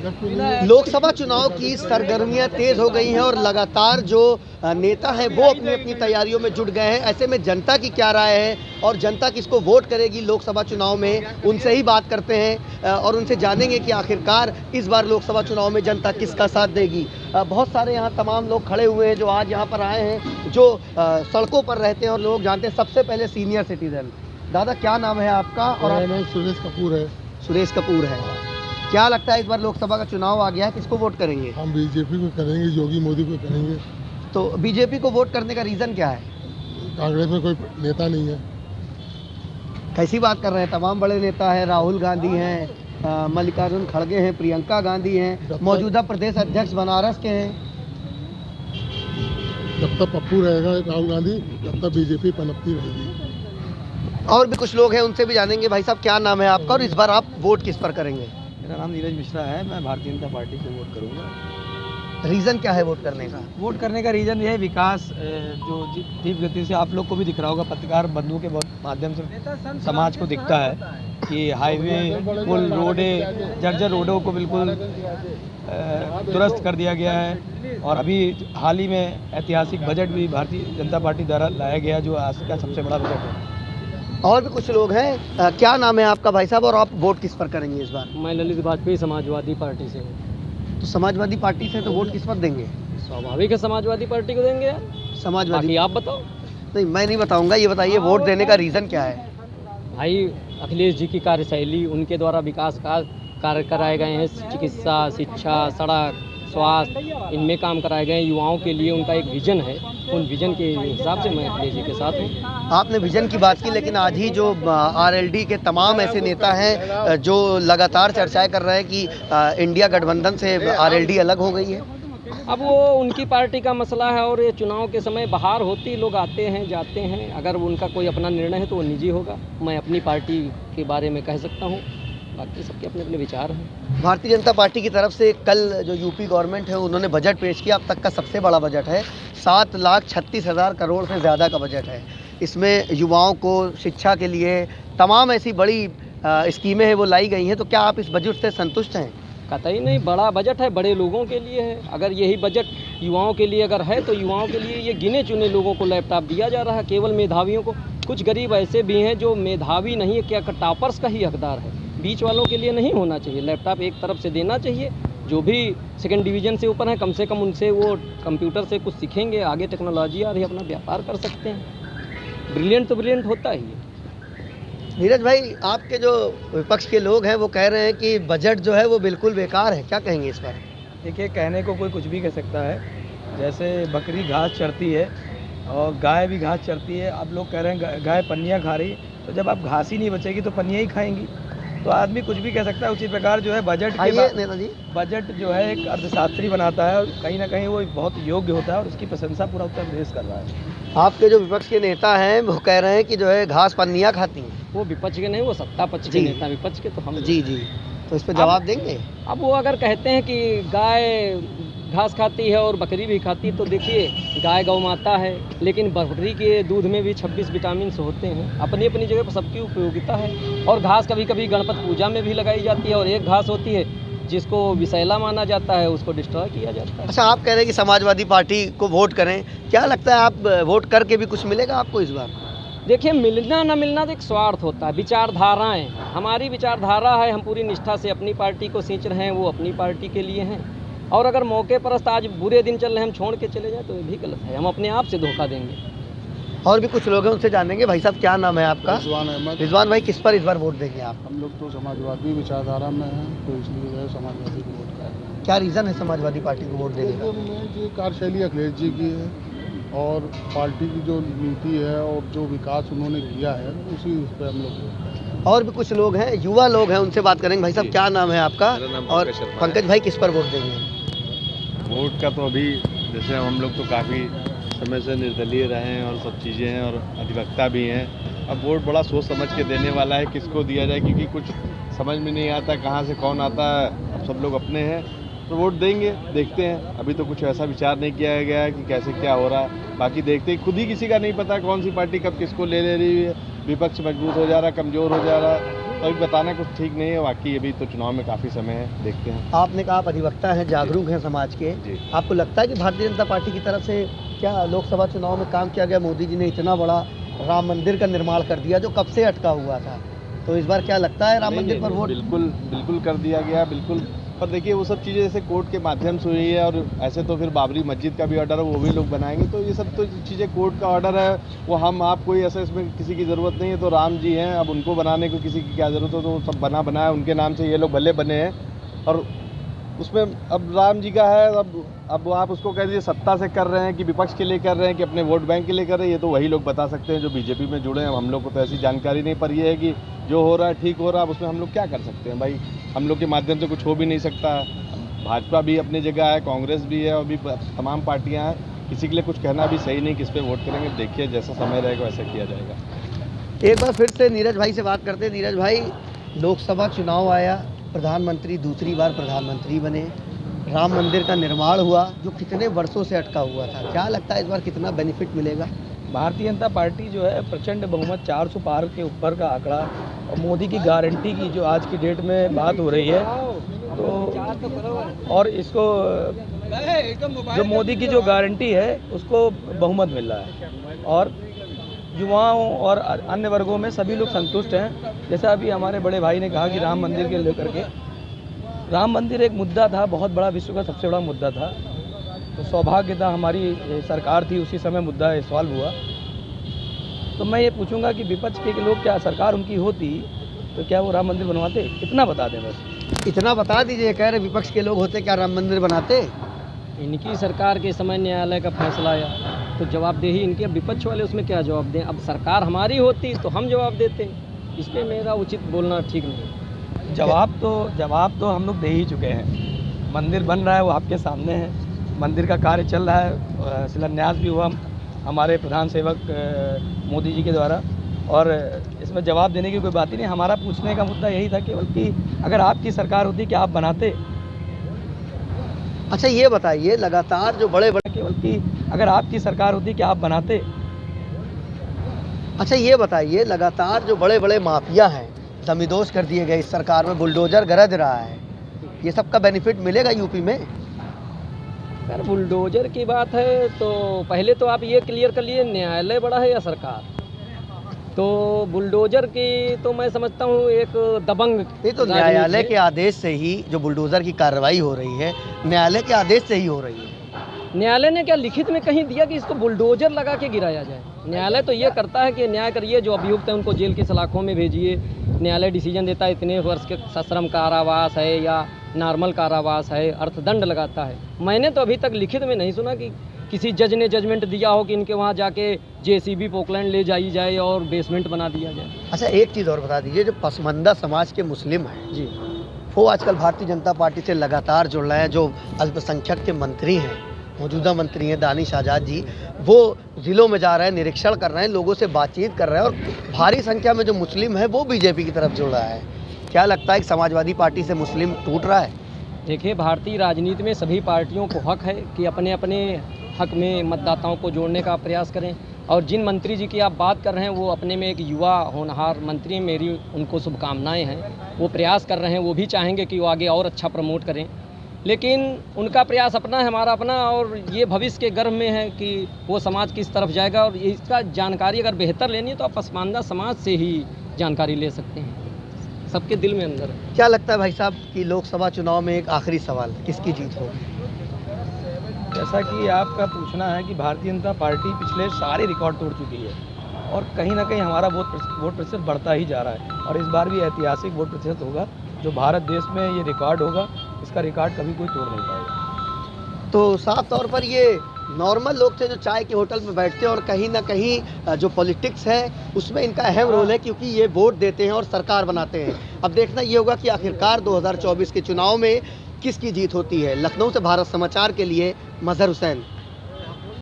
लोकसभा चुनाव की सरगर्मियां तेज हो गई हैं और लगातार जो नेता हैं वो अपनी अपनी तैयारियों में जुट गए हैं। ऐसे में जनता की क्या राय है और जनता किसको वोट करेगी लोकसभा चुनाव में, उनसे ही बात करते हैं और उनसे जानेंगे कि आखिरकार इस बार लोकसभा चुनाव में जनता किसका साथ देगी। बहुत सारे यहाँ तमाम लोग खड़े हुए हैं जो आज यहाँ पर आए हैं, जो सड़कों पर रहते हैं और लोग जानते हैं। सबसे पहले सीनियर सिटीजन, दादा क्या नाम है आपका? और मेरा नाम सुरेश कपूर है। सुरेश कपूर है। क्या लगता है इस बार लोकसभा का चुनाव आ गया है, किसको वोट करेंगे? हम बीजेपी को करेंगे, योगी मोदी को करेंगे। तो बीजेपी को वोट करने का रीज़न क्या है? कांग्रेस में कोई नेता नहीं है। कैसी बात कर रहे हैं? तमाम बड़े नेता हैं, राहुल गांधी हैं, मल्लिकार्जुन खड़गे हैं, प्रियंका गांधी हैं, मौजूदा प्रदेश अध्यक्ष बनारस के हैं। जब तक पप्पू रहेगा राहुल गांधी, तब तक बीजेपी पनपती रहेगी। और भी कुछ लोग हैं, उनसे भी जानेंगे। भाई साहब क्या नाम है आपका और इस बार आप वोट किस पर करेंगे? मेरा नाम नीरज मिश्रा है। मैं भारतीय जनता पार्टी को वोट करूंगा। रीज़न क्या है वोट करने का? वोट करने का रीज़न ये है, विकास जो तीव्र गति से आप लोग को भी दिख रहा होगा, पत्रकार बंधुओं के माध्यम से समाज को दिखता है कि हाईवे, पुल, रोडें, जर्जर रोडों को बिल्कुल दुरुस्त कर दिया गया है। और अभी हाल ही में ऐतिहासिक बजट भी भारतीय जनता पार्टी द्वारा लाया गया, जो आज का सबसे बड़ा बजट है। और भी कुछ लोग हैं। क्या नाम है आपका भाई साहब और आप वोट किस पर करेंगे इस बार? मैं ललित वाजपेयी समाजवादी पार्टी से हूँ। तो समाजवादी पार्टी से तो वोट किस पर देंगे? स्वाभाविक है, समाजवादी पार्टी को देंगे यार। समाजवादी? बाकी आप बताओ। नहीं, मैं नहीं बताऊंगा। ये बताइए वोट देने का रीज़न क्या है? भाई अखिलेश जी की कार्यशैली, उनके द्वारा विकास का कार्य कराए गए हैं। चिकित्सा, शिक्षा, सड़क, स्वास्थ्य, इनमें काम कराए गए हैं। युवाओं के लिए उनका एक विजन है, उन विजन के हिसाब से मैं अखिलेश जी के साथ हूँ। आपने विजन की बात की, लेकिन आज ही जो आरएलडी के तमाम ऐसे नेता हैं जो लगातार चर्चाएं कर रहे हैं कि इंडिया गठबंधन से आरएलडी अलग हो गई है। अब वो उनकी पार्टी का मसला है और ये चुनाव के समय बाहर होती, लोग आते हैं जाते हैं। अगर उनका कोई अपना निर्णय है तो वो निजी होगा। मैं अपनी पार्टी के बारे में कह सकता हूँ, बाकी सबके अपने अपने विचार हैं। भारतीय जनता पार्टी की तरफ से कल जो यूपी गवर्नमेंट है उन्होंने बजट पेश किया। अब तक का सबसे बड़ा बजट है। 7,36,000 करोड़ से ज़्यादा का बजट है। इसमें युवाओं को शिक्षा के लिए तमाम ऐसी बड़ी स्कीमें हैं वो लाई गई हैं। तो क्या आप इस बजट से संतुष्ट हैं? कतई नहीं, बड़ा बजट है, बड़े लोगों के लिए है। अगर यही बजट युवाओं के लिए अगर है तो युवाओं के लिए ये गिने चुने लोगों को लैपटॉप दिया जा रहा है, केवल मेधावियों को। कुछ गरीब ऐसे भी हैं जो मेधावी नहीं है, क्या टॉपर्स का ही हकदार है। बीच वालों के लिए नहीं होना चाहिए। लैपटॉप एक तरफ से देना चाहिए। जो भी सेकंड डिवीज़न से ऊपर है, कम से कम उनसे वो कंप्यूटर से कुछ सीखेंगे, आगे टेक्नोलॉजी आ रही है, अपना व्यापार कर सकते हैं। ब्रिलियंट तो ब्रिलियंट होता ही है। नीरज भाई, आपके जो विपक्ष के लोग हैं वो कह रहे हैं कि बजट जो है वो बिल्कुल बेकार है, क्या कहेंगे इस पर? देखिए, कहने को कोई कुछ भी कह सकता है। जैसे बकरी घास चरती है और गाय भी घास चरती है। आप लोग कह रहे हैं गाय पन्नियाँ खा रही, तो जब आप घास ही नहीं बचेगी तो पन्नियाँ ही खाएंगी। तो आदमी कुछ भी कह सकता है। उसी प्रकार जो है बजट बजट जो है एक अर्थशास्त्री बनाता है और कहीं ना कहीं वो बहुत योग्य होता है और उसकी प्रशंसा पूरा उत्तर प्रदेश कर रहा है। आपके जो विपक्ष के नेता हैं वो कह रहे हैं कि जो है घास पन्नियाँ खाती हैं। वो विपक्ष के नहीं, वो सत्ता पक्ष के नेता। विपक्ष के तो हम जी। तो इस पर जवाब देंगे? अब वो अगर कहते हैं कि गाय घास खाती है और बकरी भी खाती है, तो देखिए गाय गौ माता है, लेकिन बकरी के दूध में भी 26 विटामिन होते हैं। अपनी अपनी जगह पर सबकी उपयोगिता है। और घास कभी कभी गणपति पूजा में भी लगाई जाती है। और एक घास होती है जिसको विषैला माना जाता है, उसको डिस्ट्रॉय किया जाता है। अच्छा, आप कह रहे हैं कि समाजवादी पार्टी को वोट करें। क्या लगता है आप वोट करके भी कुछ मिलेगा आपको इस बार? देखिए, मिलना ना मिलना तो एक स्वार्थ होता है। विचारधाराएं, हमारी विचारधारा है, हम पूरी निष्ठा से अपनी पार्टी को सींच रहे हैं, वो अपनी पार्टी के लिए हैं। और अगर मौके पर आज बुरे दिन चल रहे हैं, हम छोड़ के चले जाए तो ये भी गलत है। हम अपने आप से धोखा देंगे। और भी कुछ लोग हैं, उनसे जानेंगे। भाई साहब क्या नाम है आपका? रिजवान अहमद। रिजवान भाई, किस पर इस बार वोट देंगे आप? हम लोग तो समाजवादी विचारधारा में हैं, तो इसलिए जो है समाजवादी को वोट करेंगे। क्या रीज़न है समाजवादी पार्टी को वोट देने का? ये कार्यशैली अखिलेश जी की है और पार्टी की जो नीति है और जो विकास उन्होंने किया है उसी पर हम लोग। और भी कुछ लोग हैं, युवा लोग हैं, उनसे बात करेंगे। भाई साहब क्या नाम है आपका? और पंकज भाई, किस पर वोट देंगे? वोट का तो अभी जैसे हम लोग तो काफ़ी समय से निर्दलीय रहे हैं और सब चीज़ें हैं और अधिवक्ता भी हैं। अब वोट बड़ा सोच समझ के देने वाला है, किसको दिया जाए, क्योंकि कुछ समझ में नहीं आता कहाँ से कौन आता है। अब सब लोग अपने हैं तो वोट देंगे, देखते हैं। अभी तो कुछ ऐसा विचार नहीं किया गया है कि कैसे क्या हो रहा है। बाकी देखते हैं, खुद ही किसी का नहीं पता कौन सी पार्टी कब किसको ले रही है। विपक्ष मजबूत हो जा रहा है, कमज़ोर हो जा रहा है। तो अभी बताना कुछ ठीक नहीं है। बाकी अभी तो चुनाव में काफ़ी समय है, देखते हैं। आपने कहा आप अधिवक्ता हैं, जागरूक हैं समाज के, जी। आपको लगता है कि भारतीय जनता पार्टी की तरफ से क्या लोकसभा चुनाव में काम किया गया? मोदी जी ने इतना बड़ा राम मंदिर का निर्माण कर दिया जो कब से अटका हुआ था, तो इस बार क्या लगता है राम मंदिर पर वोट? बिल्कुल कर दिया गया, बिल्कुल। पर देखिए वो सब चीज़ें जैसे कोर्ट के माध्यम से हुई है, और ऐसे तो फिर बाबरी मस्जिद का भी ऑर्डर है, वो भी लोग बनाएंगे। तो ये सब तो चीज़ें कोर्ट का ऑर्डर है, वो हम आप कोई ऐसा इसमें किसी की ज़रूरत नहीं है। तो राम जी हैं, अब उनको बनाने को किसी की क्या ज़रूरत है? तो सब बनाया उनके नाम से, ये लोग भले बने हैं। और उसमें अब राम जी का है, अब आप उसको कह दीजिए सत्ता से कर रहे हैं कि विपक्ष के लिए कर रहे हैं कि अपने वोट बैंक के लिए कर रहे हैं, ये तो वही लोग बता सकते हैं जो बीजेपी में जुड़े हैं। हम लोग को तो ऐसी जानकारी नहीं, पर ये है कि जो हो रहा है ठीक हो रहा है। अब उसमें हम लोग क्या कर सकते हैं भाई? हम लोग के माध्यम से कुछ हो भी नहीं सकता। भाजपा भी अपनी जगह है, कांग्रेस भी है, और भी तमाम पार्टियाँ हैं। किसी के लिए कुछ कहना भी सही नहीं, किस पे वोट करेंगे। देखिए जैसा समय रहेगा वैसा किया जाएगा। एक बार फिर से नीरज भाई से बात करते हैं। नीरज भाई, लोकसभा चुनाव आया, प्रधानमंत्री दूसरी बार प्रधानमंत्री बने, राम मंदिर का निर्माण हुआ जो कितने वर्षों से अटका हुआ था, क्या लगता है इस बार कितना बेनिफिट मिलेगा? भारतीय जनता पार्टी जो है प्रचंड बहुमत 400 पार के ऊपर का आंकड़ा, और मोदी की गारंटी की जो आज की डेट में बात हो रही है, तो और इसको जो मोदी की जो गारंटी है उसको बहुमत मिल रहा है, और युवाओं और अन्य वर्गों में सभी लोग संतुष्ट हैं। जैसा अभी हमारे बड़े भाई ने कहा कि राम मंदिर के लेकर के, राम मंदिर एक मुद्दा था, बहुत बड़ा, विश्व का सबसे बड़ा मुद्दा था। तो सौभाग्य था हमारी सरकार थी, उसी समय मुद्दा सॉल्व हुआ। तो मैं ये पूछूंगा कि विपक्ष के लोग, क्या सरकार उनकी होती तो क्या वो राम मंदिर बनवाते? इतना बता दें बस। इतना बता दीजिए, कह रहे विपक्ष के लोग होते क्या राम मंदिर बनाते? इनकी सरकार के समय न्यायालय का फैसला आया तो जवाबदेही इनकी, अब विपक्ष वाले उसमें क्या जवाब दें? अब सरकार हमारी होती तो हम जवाब देते, इस पर मेरा उचित बोलना ठीक नहीं। जवाब तो हम लोग दे ही चुके हैं। मंदिर बन रहा है, वो आपके सामने है। मंदिर का कार्य चल रहा है, शिलान्यास भी हुआ हमारे प्रधान सेवक मोदी जी के द्वारा, और इसमें जवाब देने की कोई बात ही नहीं। हमारा पूछने का मुद्दा यही था केवल कि अगर आपकी सरकार होती क्या आप बनाते? अच्छा ये बताइए, लगातार जो बड़े बड़े केवल कि अगर आपकी सरकार होती क्या आप बनाते? अच्छा ये बताइए, लगातार जो बड़े बड़े माफिया हैं दमिदोश कर दिए गए इस सरकार में, बुलडोजर गरज रहा है, ये सब का बेनिफिट मिलेगा यूपी में? अगर बुलडोजर की बात है तो पहले तो आप ये क्लियर कर लिए, न्यायालय बड़ा है या सरकार? तो बुलडोजर की तो मैं समझता हूँ एक दबंग, ये तो न्यायालय के आदेश से ही जो बुलडोजर की कार्रवाई हो रही है, न्यायालय के आदेश से ही हो रही है। न्यायालय ने क्या लिखित में कहीं दिया कि इसको बुलडोजर लगा के गिराया जाए? न्यायालय तो ये करता है कि न्याय करिए, जो अभियुक्त हैं उनको जेल की सलाखों में भेजिए। न्यायालय डिसीजन देता है इतने वर्ष के सश्रम कारावास है या नॉर्मल कारावास है, अर्थदंड लगाता है। मैंने तो अभी तक लिखित में नहीं सुना कि किसी जज ने जजमेंट दिया हो कि इनके वहाँ जाके जेसीबी पोकलैंड ले जाई जाए और बेसमेंट बना दिया जाए। अच्छा एक चीज़ और बता दीजिए, जो पसमानदा समाज के मुस्लिम हैं जी, वो आजकल भारतीय जनता पार्टी से लगातार जुड़ रहे हैं। जो अल्पसंख्यक के मंत्री हैं, मौजूदा मंत्री हैं दानिश आज़ाद जी, वो ज़िलों में जा रहे हैं, निरीक्षण कर रहे हैं, लोगों से बातचीत कर रहे हैं, और भारी संख्या में जो मुस्लिम है वो बीजेपी की तरफ जुड़ रहा है। क्या लगता है कि समाजवादी पार्टी से मुस्लिम टूट रहा है? देखिए भारतीय राजनीति में सभी पार्टियों को हक है कि अपने अपने हक में मतदाताओं को जोड़ने का प्रयास करें, और जिन मंत्री जी की आप बात कर रहे हैं वो अपने में एक युवा होनहार मंत्री, मेरी उनको शुभकामनाएं हैं। वो प्रयास कर रहे हैं, वो भी चाहेंगे कि वो आगे और अच्छा प्रमोट करें, लेकिन उनका प्रयास अपना है, हमारा अपना, और ये भविष्य के गर्भ में है कि वो समाज किस तरफ जाएगा। और इसका जानकारी अगर बेहतर लेनी है तो आप पसमानदा समाज से ही जानकारी ले सकते हैं, सबके दिल में अंदर है। क्या लगता है भाई साहब कि लोकसभा चुनाव में, एक आखिरी सवाल, किसकी जीत होगी? जैसा कि आपका पूछना है कि भारतीय जनता पार्टी पिछले सारे रिकॉर्ड तोड़ चुकी है, और कहीं ना कहीं हमारा वोट प्रतिशत बढ़ता ही जा रहा है, और इस बार भी ऐतिहासिक वोट प्रतिशत होगा जो भारत देश में ये रिकॉर्ड होगा, इसका रिकॉर्ड कभी कोई तोड़ नहीं पाएगा। तो साफ तौर पर ये नॉर्मल लोग थे जो चाय के होटल में बैठते हैं, और कहीं ना कहीं जो पॉलिटिक्स है उसमें इनका अहम रोल है, क्योंकि ये वोट देते हैं और सरकार बनाते हैं। अब देखना ये होगा कि आखिरकार 2024 के चुनाव में किसकी जीत होती है। लखनऊ से भारत समाचार के लिए मजहर हुसैन।